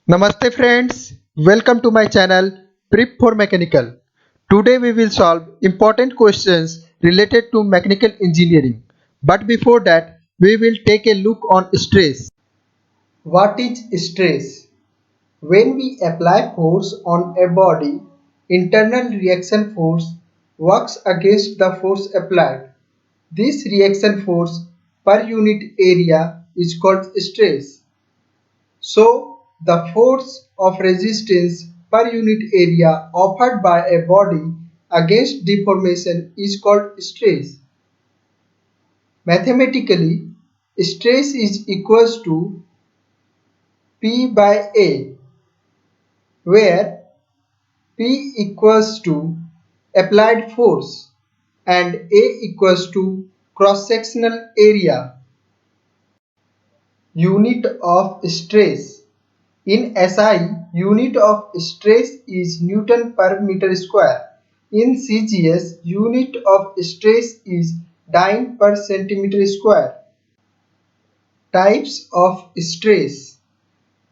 Namaste friends, welcome to my channel Prep for Mechanical. Today we will solve important questions related to mechanical engineering. But before that, we will take a look on stress. What is stress? When we apply force on a body, internal reaction force works against the force applied. This reaction force per unit area is called stress. So, the force of resistance per unit area offered by a body against deformation is called stress. Mathematically, stress is equals to P by A, where P equals to applied force and A equals to cross-sectional area. Unit of stress. In SI, unit of stress is Newton per meter square. In CGS, unit of stress is dyne per centimeter square. Types of stress.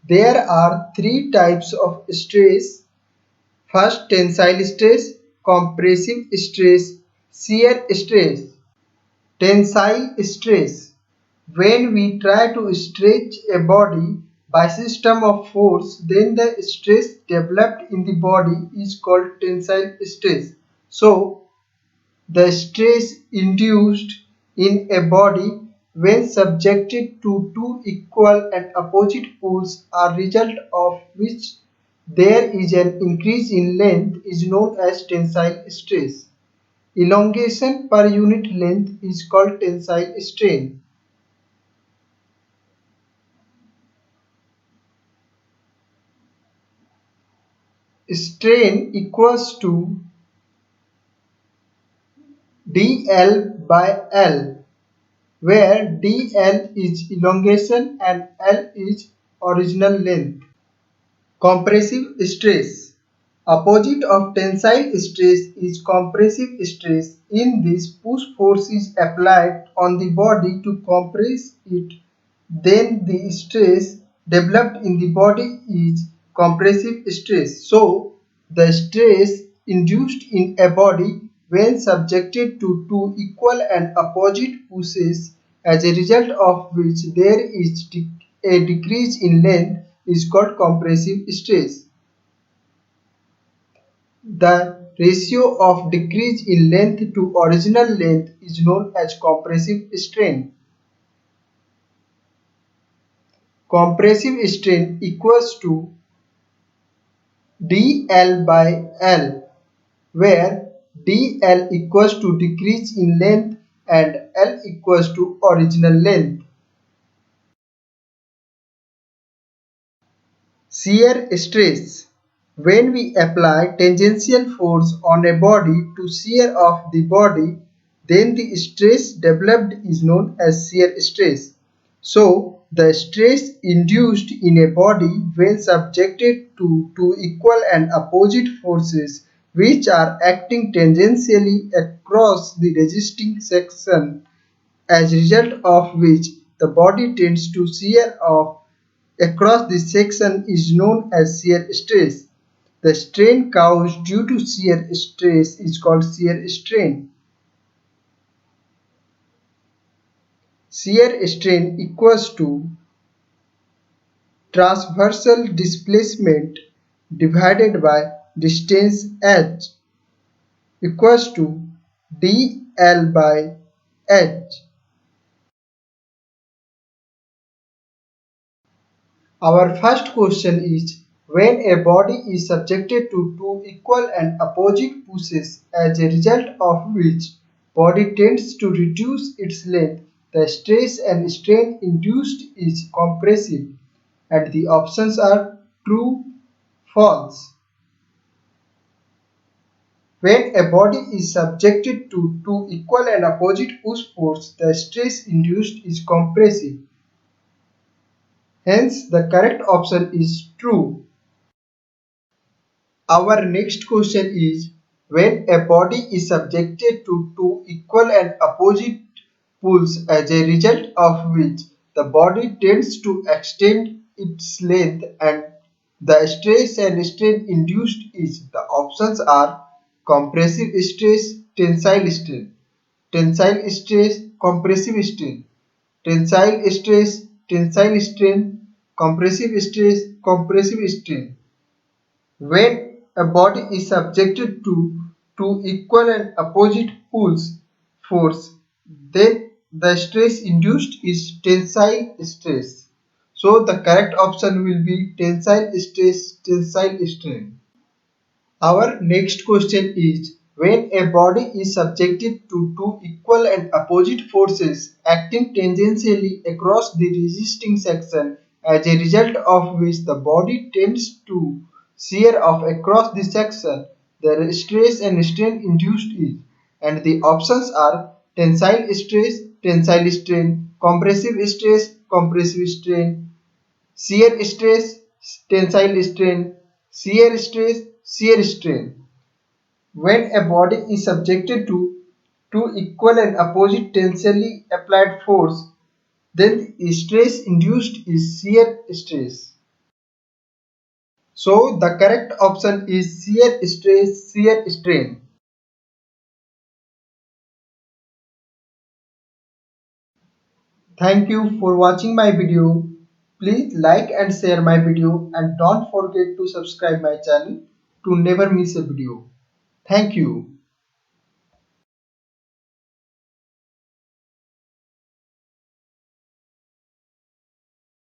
There are three types of stress. First, tensile stress, compressive stress, shear stress. Tensile stress. When we try to stretch a body by system of force, then the stress developed in the body is called tensile stress. So, the stress induced in a body when subjected to two equal and opposite pulls are result of which there is an increase in length is known as tensile stress. Elongation per unit length is called tensile strain. Strain equals to dl by L, where dl is elongation and L is original length. Compressive stress. Opposite of tensile stress is compressive stress. In this, push force is applied on the body to compress it. Then the stress developed in the body is compressive stress. So, the stress induced in a body when subjected to two equal and opposite pushes, as a result of which there is a decrease in length, is called compressive stress. The ratio of decrease in length to original length is known as compressive strain. Compressive strain equals to dl by L, where dl equals to decrease in length and L equals to original length. Shear stress. When we apply tangential force on a body to shear off the body, then the stress developed is known as shear stress. So, the stress induced in a body when subjected to two equal and opposite forces which are acting tangentially across the resisting section, as a result of which the body tends to shear off across this section, is known as shear stress. The strain caused due to shear stress is called shear strain. Shear strain equals to transversal displacement divided by distance h equals to dl by h. Our first question is, when a body is subjected to two equal and opposite pushes, as a result of which body tends to reduce its length, the stress and strain induced is compressive, and the options are true, false. When a body is subjected to two equal and opposite push forces, the stress induced is compressive. Hence, the correct option is true. Our next question is, when a body is subjected to two equal and opposite pulls, as a result of which the body tends to extend its length and The stress and strain induced is, the options are compressive stress, tensile strain, tensile stress, compressive strain, tensile stress, tensile strain, compressive stress, compressive strain. When a body is subjected to two equal and opposite pulls force, then the stress induced is tensile stress. So the correct option will be tensile stress, tensile strain. Our next question is, when a body is subjected to two equal and opposite forces acting tangentially across the resisting section, as a result of which the body tends to shear off across the section, the stress and strain induced is, and the options are tensile stress, tensile strain, compressive stress, compressive strain, shear stress, tensile strain, shear stress, shear strain. When a body is subjected to two equal and opposite tensely applied force, then the stress induced is shear stress. So the correct option is shear stress, shear strain. Thank you for watching my video. Please like and share my video and don't forget to subscribe my channel to never miss a video. Thank you.